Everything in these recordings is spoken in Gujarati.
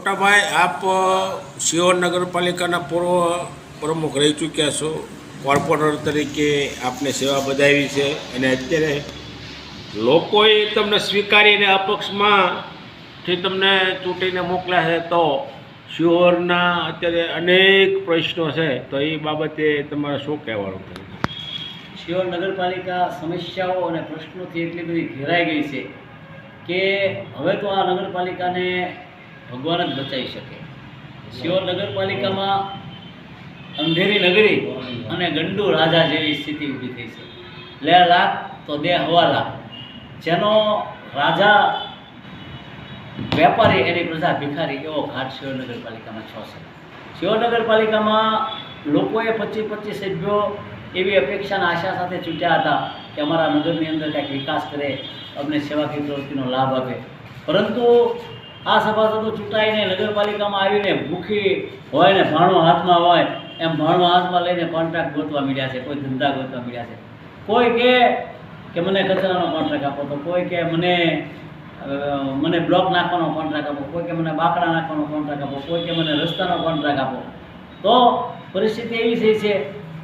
મોટાભાઈ, આપ શિહોર નગરપાલિકાના પૂર્વ પ્રમુખ રહી ચૂક્યા છો. કોર્પોરેટર તરીકે આપને સેવા બજાવી છે અને અત્યારે લોકોએ તમને સ્વીકારીને અપક્ષમાંથી તમને ચૂંટીને મોકલ્યા છે. તો શિહોરના અત્યારે અનેક પ્રશ્નો છે, તો એ બાબતે તમારે શું કહેવાનું છે? શિહોર નગરપાલિકા સમસ્યાઓ અને પ્રશ્નોથી એટલી બધી ઘેરાઈ ગઈ છે કે હવે તો આ નગરપાલિકાને ભગવાન જ બચાવી શકે. શિહોર નગરપાલિકામાં અંધેરી નગરી અને ગંડુ રાજા જેવી સ્થિતિ ઊભી થઈ છે. લે લાખ તો દે હવા લાખ. જેનો રાજા વેપારી એની પ્રજા ભિખારી, એવો ઘાટ શિહોર નગરપાલિકામાં છે. શિહોર નગરપાલિકામાં લોકોએ 25 સભ્યો એવી અપેક્ષાના આશા સાથે ચૂંટ્યા હતા કે અમારા નગરની અંદર કંઈક વિકાસ કરે, અમને સેવાકીય પ્રવૃત્તિનો લાભ આપે. પરંતુ આ સભાસદો ચૂંટાઈને નગરપાલિકામાં આવીને ભૂખી હોય ને ભાણો હાથમાં હોય એમ ભાણો હાથમાં લઈને કોન્ટ્રાક્ટ ગોતવા મળ્યા છે, કોઈ ધંધા ગોતવા મળ્યા છે. કોઈ કે મને કચરાનો કોન્ટ્રાક્ટ આપો, તો કોઈ કે મને બ્લોક નાખવાનો કોન્ટ્રાક્ટ આપો, કોઈ કે મને બાકડા નાખવાનો કોન્ટ્રાક્ટ આપો, કોઈ કે મને રસ્તાનો કોન્ટ્રાક્ટ આપો. તો પરિસ્થિતિ એવી થઈ છે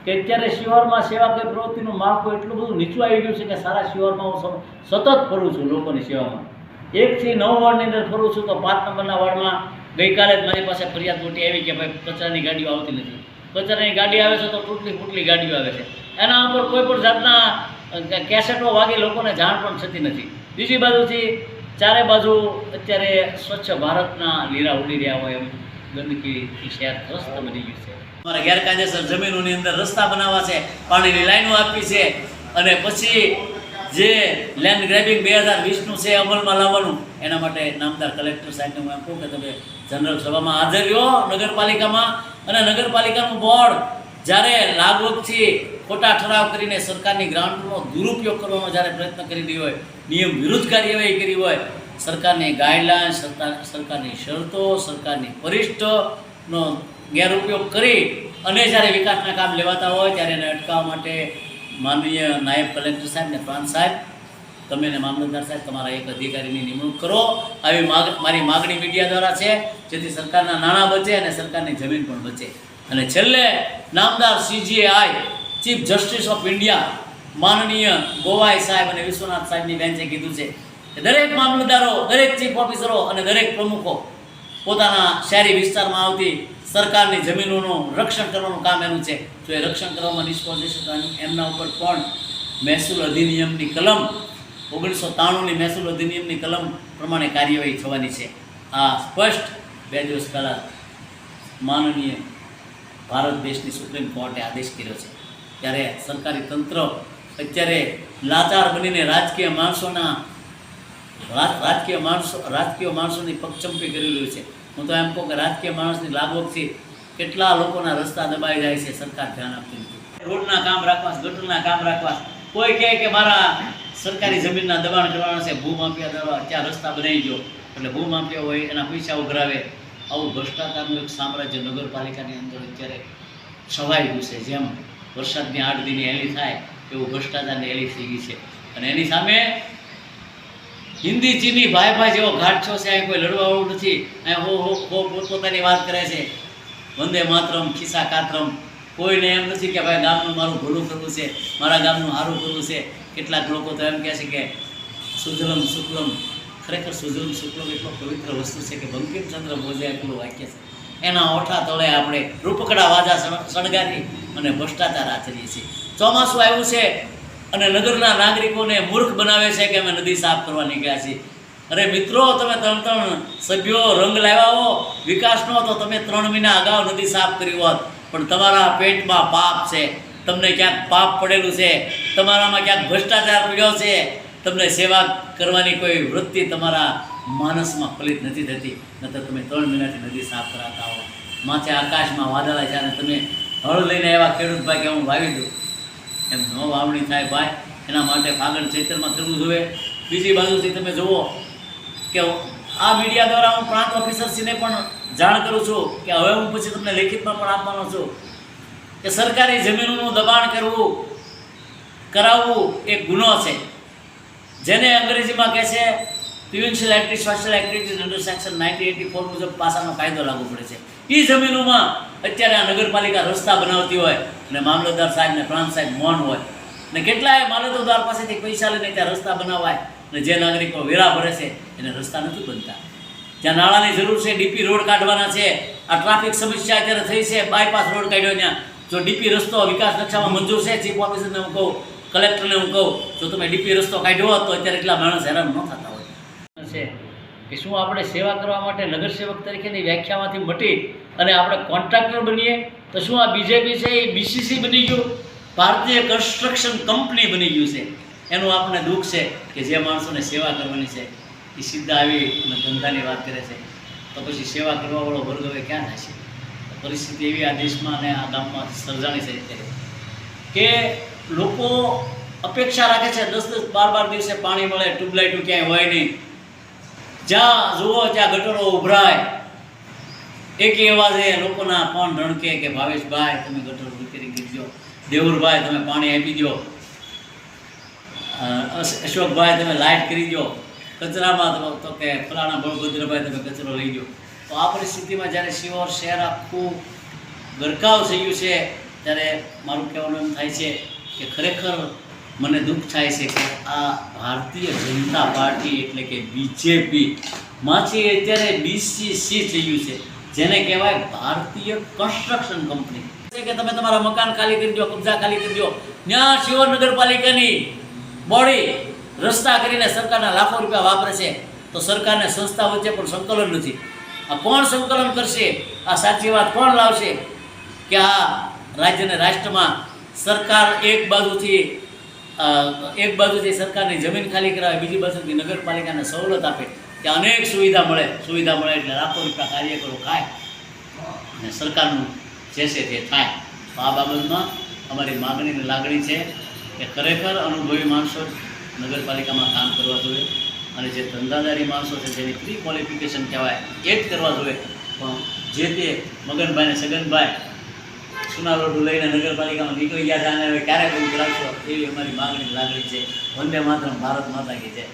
કે અત્યારે શિહોરમાં સેવાકીય પ્રવૃત્તિનું માળખું એટલું બધું નીચું આવી ગયું છે કે સારા શિહોરમાં હું સતત ફરું છું લોકોની સેવામાં. 1 થી 9 વોર્ડની અંદર ફરું છું તો 5 નંબરના વોર્ડમાં ગઈકાલે જ મારી પાસે ફરિયાદ મોટી આવી કે ભાઈ કચરાની ગાડીઓ આવતી નથી. કચરાની ગાડી આવે છે તો તૂટલી ફૂટલી ગાડીઓ આવે છે. એના ઉપર કોઈ પણ જાતના કેસેટો વાગી લોકોને જાણ પણ થતી નથી. બીજી બાજુથી ચારે બાજુ અત્યારે સ્વચ્છ ભારતના લીરા ઉડી રહ્યા હોય એમ ગંદકીથી શહેર ત્રસ્ત બની ગયું છે. અમારે ગેરકાયદેસર જમીનોની અંદર રસ્તા બનાવવા છે, પાણીની લાઈનો આપી છે, અને પછી જે લેન્ડ ગ્રેબિંગ 2020નું છે અમલમાં લાવવાનું, એના માટે નામદાર કલેક્ટર સાહેબને હું એમ કહું કે તમે જનરલ સભામાં હાજર રહ્યો નગરપાલિકામાં, અને નગરપાલિકાનું બોર્ડ જ્યારે લાગવગથી ખોટા ઠરાવ કરીને સરકારની ગ્રાન્ટનો દુરુપયોગ કરવાનો જ્યારે પ્રયત્ન કરી રહ્યો હોય, નિયમ વિરુદ્ધ કાર્યવાહી કરી હોય, સરકારની ગાઈડલાઇન, સરકારની શરતો, સરકારની પરિષ્ઠનો ગેરઉપયોગ કરી અને જ્યારે વિકાસના કામ લેવાતા હોય ત્યારે એને અટકાવવા માટે માનનીય નાયબ કલેક્ટર સાહેબ ને પ્રાંત સાહેબ, તમે ને મામલતદાર સાહેબ તમારા એક અધિકારીની નિમણૂક કરો. આવી મારી માગણી મીડિયા દ્વારા છે, જેથી સરકારના નાણાં બચે અને સરકારની જમીન પણ બચે. અને છેલ્લે નામદાર CJI chief justice of India માનનીય ગોવાઈ સાહેબ અને વિશ્વનાથ સાહેબની બેન્ચે કીધું છે કે દરેક મામલતદારો, દરેક ચીફ ઓફિસરો અને દરેક પ્રમુખો પોતાના શહેરી વિસ્તારમાં આવતી સરકારની જમીનોનું રક્ષણ કરવાનું કામ એનું છે. જો એ રક્ષણ કરવામાં નિષ્ફળ જશે તો એમના ઉપર પણ મહેસૂલ અધિનિયમની કલમ 1993ની મહેસૂલ અધિનિયમની કલમ પ્રમાણે કાર્યવાહી થવાની છે. આ સ્પષ્ટ 2 દિવસ પહેલાં માનનીય ભારત દેશની સુપ્રીમ કોર્ટે આદેશ કર્યો છે. ત્યારે સરકારી તંત્ર અત્યારે લાચાર બનીને રાજકીય માણસોની પગચંપી કરી રહ્યું છે. હું તો એમ કહું કે રાજકીય માણસની લાગવગથી કેટલા લોકોના રસ્તા દબાઈ જાય છે, સરકાર ધ્યાન આપતી નથી. રોડના કામ રાખવા, ગટરના કામ રાખવા, કોઈ કહે કે મારા સરકારી જમીનના દબાણ કરવાના છે, ભૂમાફિયા દ્વારા ત્યાં રસ્તા બનાવી ગયો એટલે ભૂમાફિયા હોય એના પૈસા ઉઘરાવે. આવું ભ્રષ્ટાચારનું એક સામ્રાજ્ય નગરપાલિકાની અંદર અત્યારે છવાઈ ગયું છે. જેમ વરસાદની 8 દિને એલી થાય એવું ભ્રષ્ટાચારની એલી થઈ ગઈ છે. અને એની સામે હિન્દી ચીની ભાઈ જેવો ઘાટ છો છે. અહીં કોઈ લડવાવાળું નથી. અહીં હો પોતપોતાની વાત કરે છે, વંદે માતરમ, ખિસ્સા કાતરમ. કોઈને એમ નથી કે ભાઈ ગામનું મારું ભલું કરવું છે, મારા ગામનું સારું કરવું છે. કેટલાક લોકો તો એમ કહે છે કે સુજલમ શુક્લમ. ખરેખર સુજલમ શુક્લમ એટલો પવિત્ર વસ્તુ છે કે બંકિમચંદ્ર બોઝે એટલું વાક્ય છે. એના ઓઠા તળે આપણે રૂપકડા વાજા સળગાવી અને ભ્રષ્ટાચાર આચરીએ છીએ. ચોમાસું આવ્યું છે અને નગરના નાગરિકોને મૂર્ખ બનાવે છે કે અમે નદી સાફ કરવા નીકળ્યા છીએ. અરે મિત્રો, તમે 3 સભ્યો રંગ લાવ્યા હો વિકાસનો, તો તમે 3 મહિના અગાઉ નદી સાફ કરી હોત. પણ તમારા પેટમાં પાપ છે, તમને ક્યાંક પાપ પડેલું છે, તમારામાં ક્યાંક ભ્રષ્ટાચાર પડ્યો છે, તમને સેવા કરવાની કોઈ વૃત્તિ તમારા માનસમાં ફલિત નથી થતી. નતર તમે 3 મહિનાથી નદી સાફ કરાતા હો. માથે આકાશમાં વાદળા છે અને તમે હળ લઈને એવા ખેડૂત ભાઈ કે હું વાવી દઉં, એમ ન વાવણી થાય ભાઈ. એના માટે ફાગણ ચૈત્રમાં કરવું જોઈએ. બીજી બાજુથી તમે જુઓ કે આ મીડિયા દ્વારા હું પ્રાંત ઓફિસરશ્રીને પણ જાણ કરું છું કે હવે હું પછી તમને લેખિતમાં પણ આપવાનો છું કે સરકારી જમીનોનું દબાણ કરાવવું એક ગુનો છે, જેને અંગ્રેજીમાં કહે છે prevention activity social activities under section 1984 મુજબ પાસાનો કાયદો લાગુ પડે છે. એ જમીનોમાં અત્યારે આ નગરપાલિકા રસ્તા બનાવતી હોય અને મામલતદાર સાહેબ ને પ્રાંત સાહેબ મૌન હોય ને કેટલાય મામલતદાર પાસેથી પૈસા લઈને ત્યાં રસ્તા બનાવાય અને જે નાગરિકો વેરા ભરે છે એને રસ્તા નથી બનતા. જ્યાં નાળાની જરૂર છે, ડીપી રોડ કાઢવાના છે, આ ટ્રાફિક સમસ્યા અત્યારે થઈ છે, બાયપાસ રોડ કાઢ્યો ત્યાં, જો ડીપી રસ્તો વિકાસ નકશામાં મંજૂર છે, ચીફ ઓફિસરને હું કહું, કલેક્ટરને હું કહું, જો તમે ડીપી રસ્તો કાઢ્યો હોત તો અત્યારે એટલા માણસ હેરાન ન થતા હોય છે. કે શું આપણે સેવા કરવા માટે નગરસેવક તરીકેની વ્યાખ્યામાંથી મટી અને આપણે કોન્ટ્રાક્ટર બનીએ તો શું આ બીજેપી છે એ બીસીસી બની ગયું, ભારતીય કન્સ્ટ્રક્શન કંપની બની ગયું છે? એનું આપણને દુઃખ છે કે જે માણસોને સેવા કરવાની છે એ સીધા આવી અને ધંધાની વાત કરે છે, તો પછી સેવા કરવાવાળો વર્ગ હવે ક્યાં થાય છે? પરિસ્થિતિ એવી આ દેશમાં અને આ ગામમાં સર્જાણી છે અત્યારે કે લોકો અપેક્ષા રાખે છે 10-10, 12-12 દિવસે પાણી મળે, ટ્યુબલાઇટો ક્યાંય હોય નહીં, જ્યાં જુઓ ત્યાં ગટરો ઉભરાય, એક અવાજે લોકોના ફોન રણકે કે ભાવેશભાઈ તમે ગટર રિપેરિંગ કરી દો, દેવુરભાઈ તમે પાણી આપી દો, અશોકભાઈ તમે લાઇટ કરી દો, કચરામાં તો કે ફલાણા બળભદ્રભાઈ તમે કચરો લઈ દો. તો આ પરિસ્થિતિમાં જ્યારે શિહોર શહેર આખું ગરકાવ થઈ ગયું છે ત્યારે મારું કહેવાનું એમ થાય છે કે ખરેખર મને દુઃખ થાય છે કે આ ભારતીય જનતા પાર્ટી એટલે કે બીજેપી માંથી અત્યારે બીસીસી થઈ ગયું છે, જેને કહેવાય ભારતીય કન્સ્ટ્રક્શન કંપની. કે તમે તમારા મકાન ખાલી કરી દો, કબજા ખાલી કરી દો, ત્યાં શિહોર નગરપાલિકાની બોડી રસ્તા કરીને સરકારના લાખો રૂપિયા વાપરે છે, તો સરકારને સંસ્થા વચ્ચે પણ સંકલન નથી. આ કોણ સંકલન કરશે? આ સાચી વાત કોણ લાવશે કે આ રાજ્યને રાષ્ટ્રમાં સરકાર એક બાજુથી સરકારની જમીન ખાલી કરાવે, બીજી બાજુથી નગરપાલિકાને સવલત આપે, કે અનેક સુવિધા મળે એટલે લાખો રૂપિયા કાર્યકરો ખાય અને સરકારનું જે છે તે થાય. તો આ બાબતમાં અમારી માગણીની લાગણી છે કે ખરેખર અનુભવી માણસો નગરપાલિકામાં કામ કરવા જોઈએ અને જે ધંધાદારી માણસો છે જેની પ્રી ક્વોલિફિકેશન કહેવાય એ જ કરવા જોઈએ. પણ જે તે મગનભાઈ ને સગનભાઈ સુનારોડું લઈને નગરપાલિકામાં નીકળી ગયા છે અને હવે ક્યારે કોઈ કરાવશો એવી અમારી માગણી લાગણી છે. વંદે માતરમ, ભારત માતા કી જય.